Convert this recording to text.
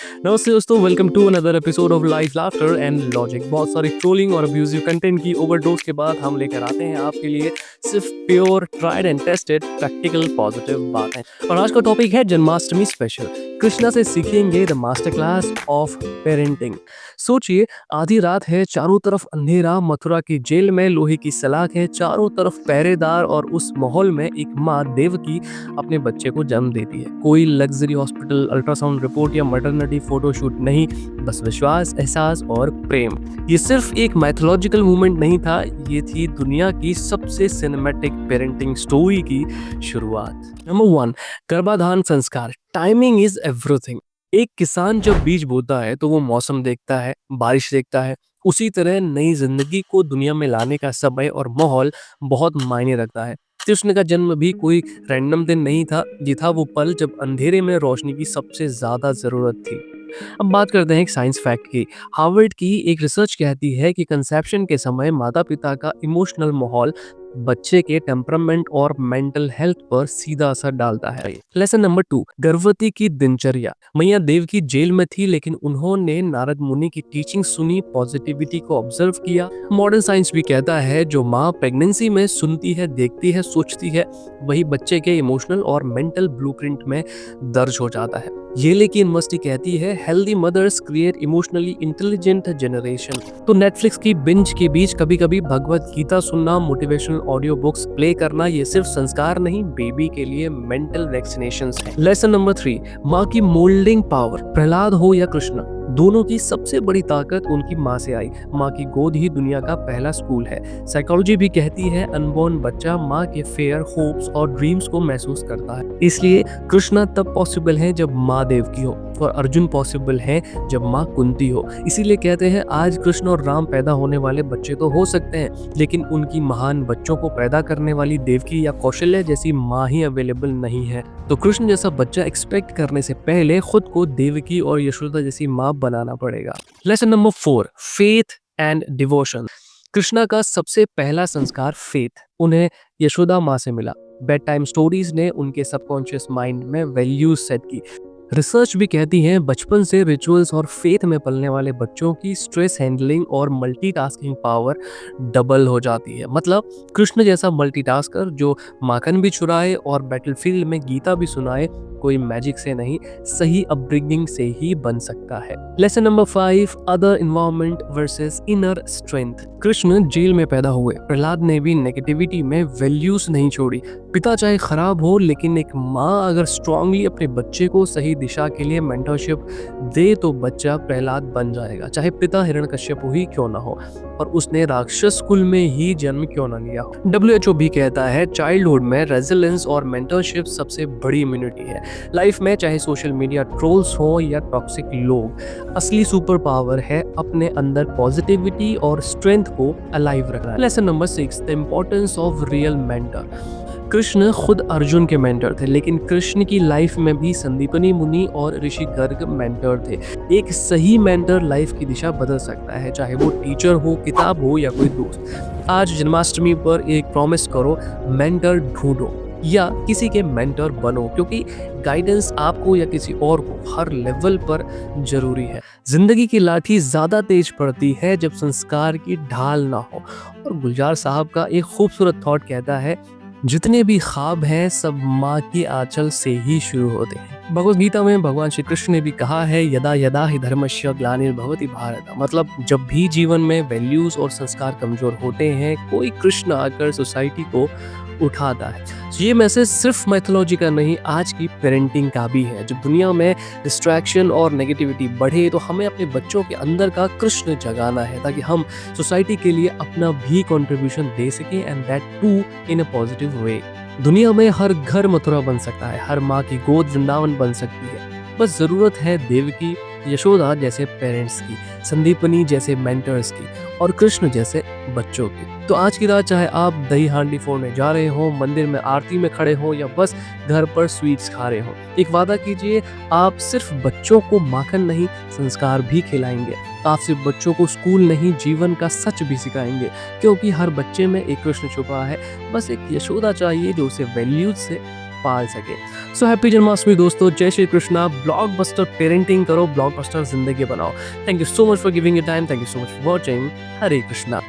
नमस्ते दोस्तों, welcome to another episode of life laughter and logic. बहुत सारी ट्रोलिंग और अब्यूजिव कंटेंट की ओवरडोज के बाद हम लेकर आते हैं आपके लिए सिर्फ pure tried and tested practical positive बातें। और आज का टॉपिक है जन्माष्टमी स्पेशल। कृष्णा से सीखेंगे the master class of parenting. सोचिए, आधी रात है, चारों तरफ अंधेरा, मथुरा की जेल में लोहे की सलाख है, चारों तरफ पहरेदार, और उस माहौल में एक माँ देवकी अपने बच्चे को जन्म देती है। कोई लग्जरी हॉस्पिटल, अल्ट्रासाउंड रिपोर्ट या मैटरनिटी फोटोशूट नहीं, बस विश्वास, एहसास और प्रेम। ये सिर्फ एक मैथोलॉजिकल मूवमेंट नहीं था, ये थी दुनिया की सबसे सिनेमैटिक पेरेंटिंग स्टोरी की शुरुआत। नंबर 1, गर्भाधान संस्कार। Timing is everything. एक किसान जब बीज बोता है तो वो मौसम देखता है, बारिश देखता है। उसी तरह नई जिंदगी को दुनिया में लाने का समय और माहौल बहुत मायने रखता है। कृष्ण का जन्म भी कोई रैंडम दिन नहीं था, ये था वो पल जब अंधेरे में रोशनी की सबसे ज्यादा जरूरत थी। अब बात करते हैं एक साइंस फैक्ट की। हार्वर्ड की एक रिसर्च कहती है कि कंसेप्शन के समय माता पिता का इमोशनल माहौल बच्चे के टेम्परामेंट और मेंटल हेल्थ पर सीधा असर डालता है। लेसन नंबर 2, गर्भवती की दिनचर्या। मैया देव की जेल में थी, लेकिन उन्होंने नारद मुनि की टीचिंग सुनी, पॉजिटिविटी को ऑब्जर्व किया। मॉडर्न साइंस भी कहता है जो माँ प्रेगनेंसी में सुनती है, देखती है, सोचती है, वही बच्चे के इमोशनल और मेंटल ब्लूप्रिंट में दर्ज हो जाता है। येले की यूनिवर्सिटी कहती है healthy mothers create emotionally intelligent generation. तो नेटफ्लिक्स की बिंज के बीच कभी कभी भगवत गीता सुनना, मोटिवेशनल ऑडियो बुक्स प्ले करना, ये सिर्फ संस्कार नहीं, बेबी के लिए मेंटल वैक्सीनेशन है। लेसन नंबर 3, माँ की मोल्डिंग पावर। प्रहलाद हो या कृष्ण, दोनों की सबसे बड़ी ताकत उनकी माँ से आई। माँ की गोद ही दुनिया का पहला स्कूल है। साइकोलॉजी भी कहती है अनबॉर्न बच्चा माँ के फेयर, होप्स और ड्रीम्स को महसूस करता है। इसलिए कृष्णा तब पॉसिबल है जब माँ देव की हो, और अर्जुन पॉसिबल है जब माँ कुंती हो। इसीलिए कहते हैं आज कृष्ण और राम पैदा होने वाले बच्चे तो हो सकते हैं, लेकिन उनकी महान बच्चों को पैदा करने वाली देवकी या कौशल्य जैसी माँ ही अवेलेबल नहीं है। तो कृष्ण जैसा बच्चा एक्सपेक्ट करने से पहले खुद को देवकी और यशोदा जैसी माँ बनाना पड़ेगा। Lesson number 4, faith and devotion. Krishna का सबसे पहला संस्कार फेथ उन्हें यशोदा माँ से मिला। बेड टाइम स्टोरीज ने उनके सबकॉन्शियस माइंड में वैल्यूज सेट की। रिसर्च भी कहती है बचपन से रिचुअल्स और फेथ में पलने वाले बच्चों की स्ट्रेस हैंडलिंग और मल्टीटास्किंग पावर डबल हो जाती है। मतलब कृष्ण जैसा मल्टीटास्कर जो माखन भी चुराए और बैटलफील्ड में गीता भी सुनाए, कोई मैजिक से नहीं, सही अपब्रिंगिंग से ही बन सकता है। Lesson number 5, other environment versus inner strength. Krishna jail में पैदा हुए, प्रहलाद ने भी नेगेटिविटी में वैल्यूज नहीं छोड़ी। पिता चाहे खराब हो, लेकिन एक माँ अगर स्ट्रांगली अपने बच्चे को सही दिशा के लिए मेंटरशिप दे तो बच्चा प्रहलाद बन जाएगा, चाहे पिता हिरण्यकश्यप ही क्यों ना हो और उसने राक्षस कुल में ही जन्म क्यों ना लिया हो। WHO भी कहता है चाइल्डहुड में रेजिलेंस और मेंटरशिप सबसे बड़ी इम्यूनिटी है। लाइफ में चाहे सोशल मीडिया ट्रोल्स हो या टॉक्सिक लोग, असली सुपर पावर है अपने अंदर पॉजिटिविटी और स्ट्रेंथ को अलाइव रखना। Lesson number 6, the importance of real mentor. Krishna खुद अर्जुन के मेंटर थे, लेकिन कृष्ण की लाइफ में भी संदीपनी मुनि और ऋषि गर्ग मेंटर थे। एक सही मेंटर लाइफ की दिशा बदल सकता है, चाहे वो टीचर हो, किताब हो या कोई दोस्त। आज जन्माष्टमी पर एक प्रॉमिस करो, मेंटर ढूंढो या किसी के मेंटर बनो, क्योंकि गाइडेंस आपको या किसी और को हर लेवल पर जरूरी है। जिंदगी की लाठी ज्यादा तेज पड़ती है जब संस्कार की ढाल ना हो। और गुलजार साहब का एक खूबसूरत थॉट कहता है जितने भी ख्वाब हैं सब माँ की आंचल से ही शुरू होते हैं। भगवद गीता में भगवान श्री कृष्ण ने भी कहा है यदा यदा हि धर्मस्य ग्लानिर्भवति भारत। मतलब जब भी जीवन में वैल्यूज और संस्कार कमजोर होते हैं, कोई कृष्ण आकर सोसाइटी को उठाता है। ये मैसेज सिर्फ मैथोलॉजी का नहीं, आज की पेरेंटिंग का भी है। जब दुनिया में डिस्ट्रैक्शन और नेगेटिविटी बढ़े तो हमें अपने बच्चों के अंदर का कृष्ण जगाना है, ताकि हम सोसाइटी के लिए अपना भी कंट्रीब्यूशन दे सके, and that too in a positive way. दुनिया में हर घर मथुरा बन सकता है, हर माँ की गोद वृंदावन बन सकती है। बस जरूरत है देवकी, यशोदा जैसे पेरेंट्स की, संदीपनी जैसे मेंटर्स की और कृष्ण जैसे बच्चों की। तो आज की रात चाहे आप दही हांडी फोड़ने जा रहे हो, मंदिर में आरती में खड़े हो या बस घर पर स्वीट्स खा रहे हो, एक वादा कीजिए, आप सिर्फ बच्चों को माखन नहीं संस्कार भी खिलाएंगे। आप सिर्फ बच्चों को स्कूल नहीं जीवन का सच भी सिखाएंगे, क्योंकि हर बच्चे में एक कृष्ण छुपा है। बस एक यशोदा चाहिए जो उसे वैल्यूज से पाल सके। सो हैप्पी जन्माष्टमी दोस्तों, जय श्री कृष्णा। ब्लॉकबस्टर पेरेंटिंग करो, ब्लॉकबस्टर जिंदगी बनाओ। Thank you so much for giving your time, thank you so much for watching. Hare Krishna.